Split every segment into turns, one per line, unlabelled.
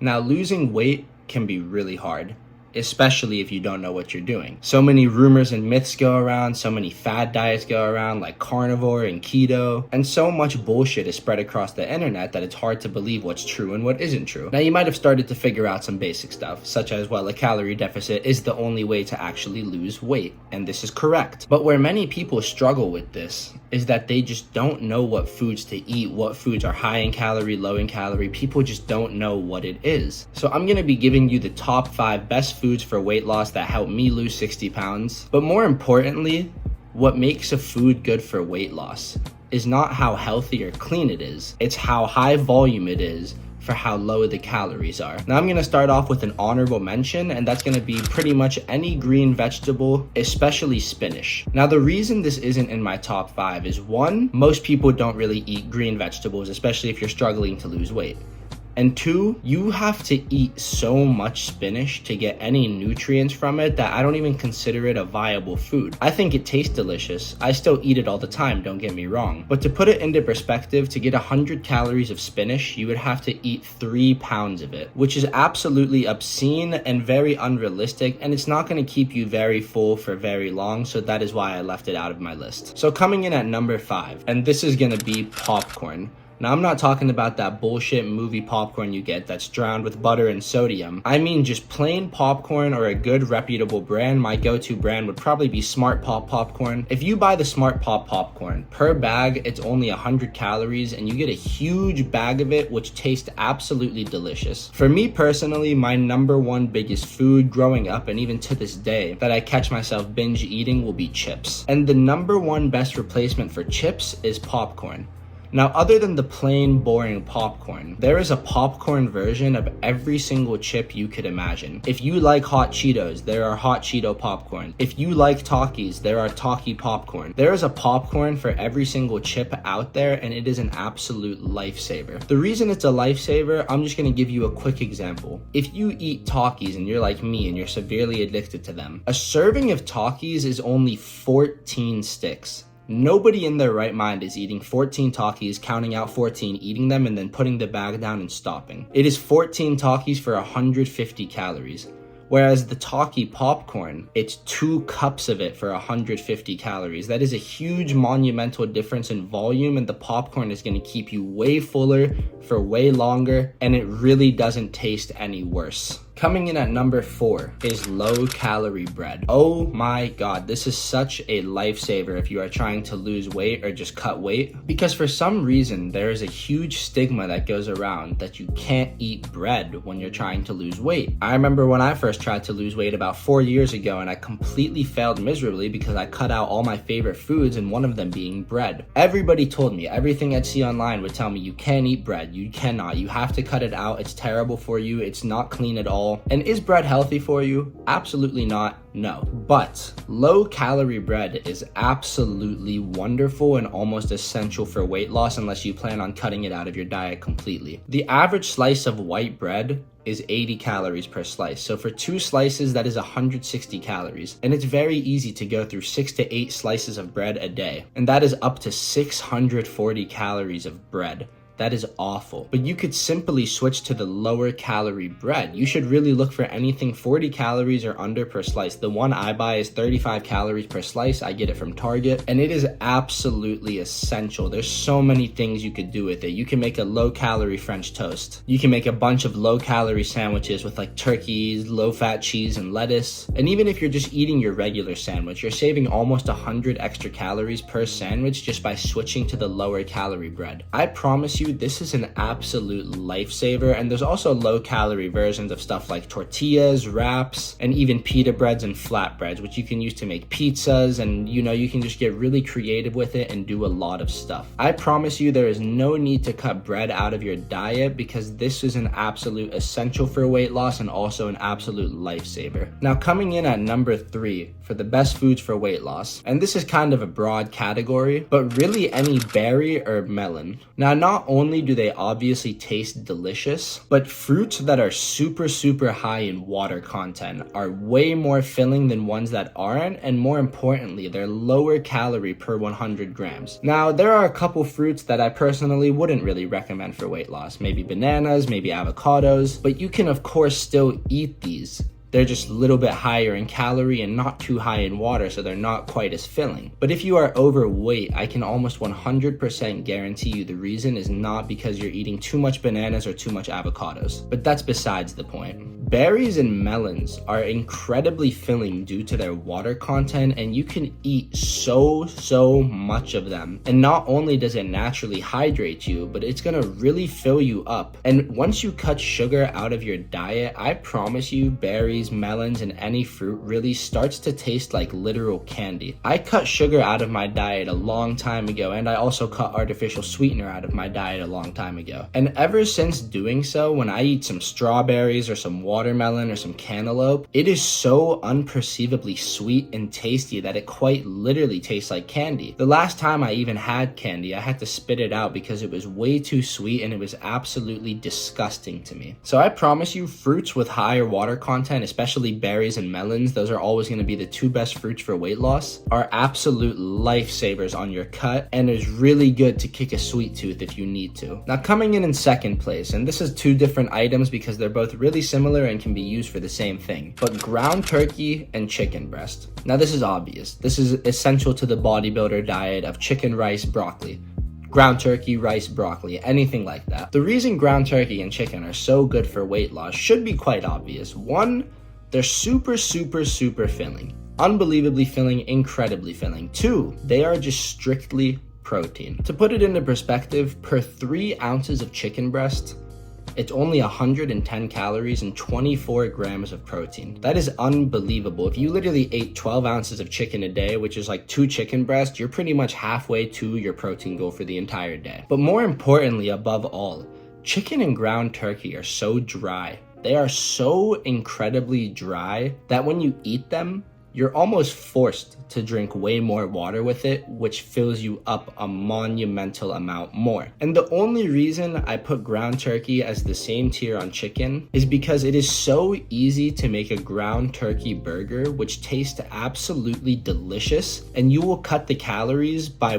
Now, losing weight can be really hard, especially if you don't know what you're doing. So many rumors and myths go around, so many fad diets go around like carnivore and keto, and so much bullshit is spread across the internet that it's hard to believe what's true and what isn't true. Now, you might have started to figure out some basic stuff, such as, well, a calorie deficit is the only way to actually lose weight, and this is correct. But where many people struggle with this is that they just don't know what foods to eat, what foods are high in calorie, low in calorie. People just don't know what it is. So I'm gonna be giving you the top 5 best foods for weight loss that helped me lose 60 pounds. But more importantly, what makes a food good for weight loss is not how healthy or clean it is, it's how high volume it is for how low the calories are. Now I'm gonna start off with an honorable mention, and that's gonna be pretty much any green vegetable, especially spinach. Now the reason this isn't in my top 5 is, one, most people don't really eat green vegetables, especially if you're struggling to lose weight. And 2, you have to eat so much spinach to get any nutrients from it that I don't even consider it a viable food. I think it tastes delicious. I still eat it all the time, don't get me wrong. But to put it into perspective, to get 100 calories of spinach, you would have to eat 3 pounds of it, which is absolutely obscene and very unrealistic, and it's not going to keep you very full for very long, so that is why I left it out of my list. So coming in at number 5, and this is going to be popcorn. Now, I'm not talking about that bullshit movie popcorn you get that's drowned with butter and sodium. I mean just plain popcorn or a good reputable brand. My go-to brand would probably be Smart Pop popcorn. If you buy the Smart Pop popcorn, per bag, it's only 100 calories and you get a huge bag of it, which tastes absolutely delicious. For me personally, my number 1 biggest food growing up and even to this day that I catch myself binge eating will be chips. And the number 1 best replacement for chips is popcorn. Now, other than the plain, boring popcorn, there is a popcorn version of every single chip you could imagine. If you like hot Cheetos, there are hot Cheeto popcorn. If you like Takis, there are Taki popcorn. There is a popcorn for every single chip out there, and it is an absolute lifesaver. The reason it's a lifesaver, I'm just gonna give you a quick example. If you eat Takis and you're like me and you're severely addicted to them, a serving of Takis is only 14 sticks. Nobody in their right mind is eating 14 Takis, counting out 14, eating them, and then putting the bag down and stopping. It is 14 Takis for 150 calories. Whereas the Taki popcorn, it's 2 cups of it for 150 calories. That is a huge monumental difference in volume, and the popcorn is going to keep you way fuller for way longer, and it really doesn't taste any worse. Coming in at number 4 is low-calorie bread. Oh my god, this is such a lifesaver if you are trying to lose weight or just cut weight. Because for some reason, there is a huge stigma that goes around that you can't eat bread when you're trying to lose weight. I remember when I first tried to lose weight about 4 years ago, and I completely failed miserably because I cut out all my favorite foods, and one of them being bread. Everybody told me, everything I'd see online would tell me, you can't eat bread, you cannot, you have to cut it out, it's terrible for you, it's not clean at all. And is bread healthy for you? Absolutely not. No. But low-calorie bread is absolutely wonderful and almost essential for weight loss unless you plan on cutting it out of your diet completely. The average slice of white bread is 80 calories per slice. So for 2 slices, that is 160 calories. And it's very easy to go through 6 to 8 slices of bread a day. And that is up to 640 calories of bread. That is awful. But you could simply switch to the lower calorie bread. You should really look for anything 40 calories or under per slice. The one I buy is 35 calories per slice. I get it from Target, and it is absolutely essential. There's so many things you could do with it. You can make a low calorie French toast. You can make a bunch of low calorie sandwiches with like turkeys, low fat cheese, and lettuce. And even if you're just eating your regular sandwich, you're saving almost 100 extra calories per sandwich just by switching to the lower calorie bread. I promise you, this is an absolute lifesaver. And there's also low calorie versions of stuff like tortillas, wraps, and even pita breads and flatbreads, which you can use to make pizzas, and you can just get really creative with it and do a lot of stuff. I promise you there is no need to cut bread out of your diet because this is an absolute essential for weight loss and also an absolute lifesaver. Now coming in at number 3 for the best foods for weight loss, and this is kind of a broad category, but really any berry or melon. Now not only only do they obviously taste delicious, but fruits that are super high in water content are way more filling than ones that aren't, and more importantly, they're lower calorie per 100 grams. Now, there are a couple fruits that I personally wouldn't really recommend for weight loss. Maybe bananas, maybe avocados, but you can of course still eat these. They're just a little bit higher in calorie and not too high in water, so they're not quite as filling. But if you are overweight, I can almost 100% guarantee you the reason is not because you're eating too much bananas or too much avocados. But that's besides the point. Berries and melons are incredibly filling due to their water content, and you can eat so much of them. And not only does it naturally hydrate you, but it's gonna really fill you up. And once you cut sugar out of your diet, I promise you, berries, melons, and any fruit really starts to taste like literal candy. I cut sugar out of my diet a long time ago, and I also cut artificial sweetener out of my diet a long time ago. And ever since doing so, when I eat some strawberries or some watermelon or some cantaloupe, it is so unperceivably sweet and tasty that it quite literally tastes like candy. The last time I even had candy, I had to spit it out because it was way too sweet and it was absolutely disgusting to me. So I promise you, fruits with higher water content, especially berries and melons, those are always going to be the two best fruits for weight loss, are absolute lifesavers on your cut, and is really good to kick a sweet tooth if you need to. Now, coming in second place, and this is two different items because they're both really similar and can be used for the same thing, but ground turkey and chicken breast. Now, this is obvious. This is essential to the bodybuilder diet of chicken, rice, broccoli. Ground turkey, rice, broccoli, anything like that. The reason ground turkey and chicken are so good for weight loss should be quite obvious. One, they're super filling. Unbelievably filling, incredibly filling. Two, they are just strictly protein. To put it into perspective, per 3 ounces of chicken breast, it's only 110 calories and 24 grams of protein. That is unbelievable. If you literally ate 12 ounces of chicken a day, which is like 2 chicken breasts, you're pretty much halfway to your protein goal for the entire day. But more importantly, above all, chicken and ground turkey are so dry. They are so incredibly dry that when you eat them, you're almost forced to drink way more water with it, which fills you up a monumental amount more. And the only reason I put ground turkey as the same tier on chicken is because it is so easy to make a ground turkey burger, which tastes absolutely delicious, and you will cut the calories by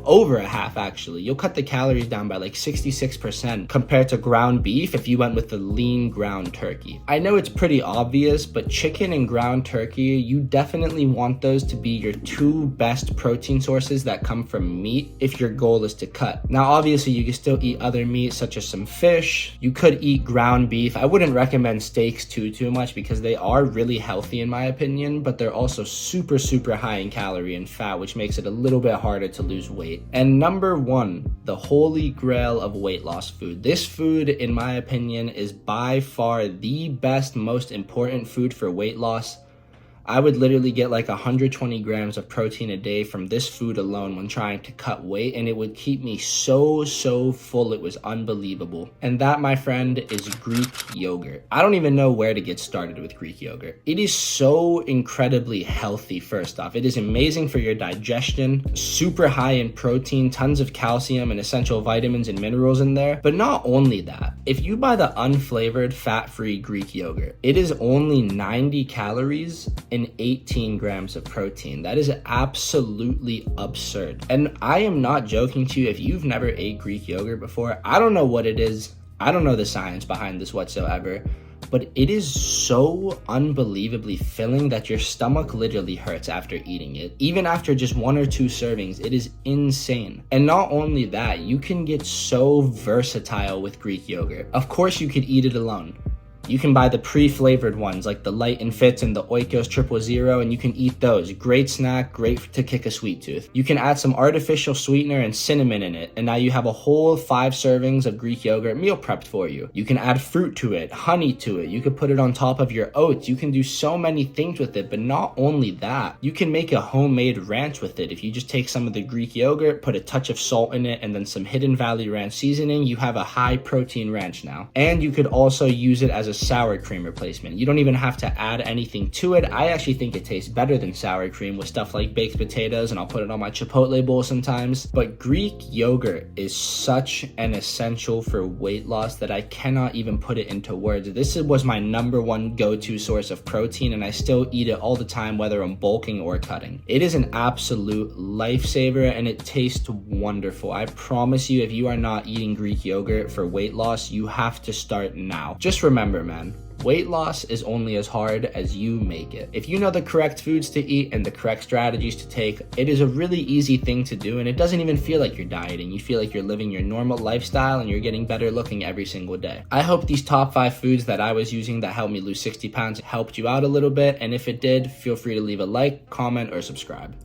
over a half actually. You'll cut the calories down by like 66% compared to ground beef if you went with the lean ground turkey. I know it's pretty obvious, but chicken and ground turkey, you definitely want those to be your 2 best protein sources that come from meat if your goal is to cut. Now, obviously, you can still eat other meats such as some fish. You could eat ground beef. I wouldn't recommend steaks too much because they are really healthy in my opinion, but they're also super high in calorie and fat, which makes it a little bit harder to lose weight. And number 1, the holy grail of weight loss food. This food, in my opinion, is by far the best, most important food for weight loss. I would literally get like 120 grams of protein a day from this food alone when trying to cut weight, and it would keep me so full. It was unbelievable. And that, my friend, is Greek yogurt. I don't even know where to get started with Greek yogurt. It is so incredibly healthy. First off, it is amazing for your digestion, super high in protein, tons of calcium and essential vitamins and minerals in there. But not only that, if you buy the unflavored fat-free Greek yogurt, it is only 90 calories and 18 grams of protein. That is absolutely absurd. And I am not joking to you. If you've never ate Greek yogurt before, I don't know what it is. I don't know the science behind this whatsoever, but it is so unbelievably filling that your stomach literally hurts after eating it. Even after just 1 or 2 servings, it is insane. And not only that, you can get so versatile with Greek yogurt. Of course, you could eat it alone. You can buy the pre-flavored ones like the Light and Fits and the Oikos 000, and you can eat those. Great snack, great to kick a sweet tooth. You can add some artificial sweetener and cinnamon in it, and now you have a whole 5 servings of Greek yogurt meal prepped for you. You can add fruit to it, honey to it. You can put it on top of your oats. You can do so many things with it, but not only that, you can make a homemade ranch with it. If you just take some of the Greek yogurt, put a touch of salt in it, and then some Hidden Valley Ranch seasoning, you have a high protein ranch now. And you could also use it as a sour cream replacement. You don't even have to add anything to it. I actually think it tastes better than sour cream with stuff like baked potatoes, and I'll put it on my Chipotle bowl sometimes. But Greek yogurt is such an essential for weight loss that I cannot even put it into words. This was my number one go-to source of protein, and I still eat it all the time, whether I'm bulking or cutting. It is an absolute lifesaver, and it tastes wonderful. I promise you, if you are not eating Greek yogurt for weight loss, you have to start now. Just remember, man, weight loss is only as hard as you make it. If you know the correct foods to eat and the correct strategies to take, it is a really easy thing to do, and it doesn't even feel like you're dieting. You feel like you're living your normal lifestyle and you're getting better looking every single day. I hope these top 5 foods that I was using that helped me lose 60 pounds helped you out a little bit, and if it did, feel free to leave a like, comment, or subscribe.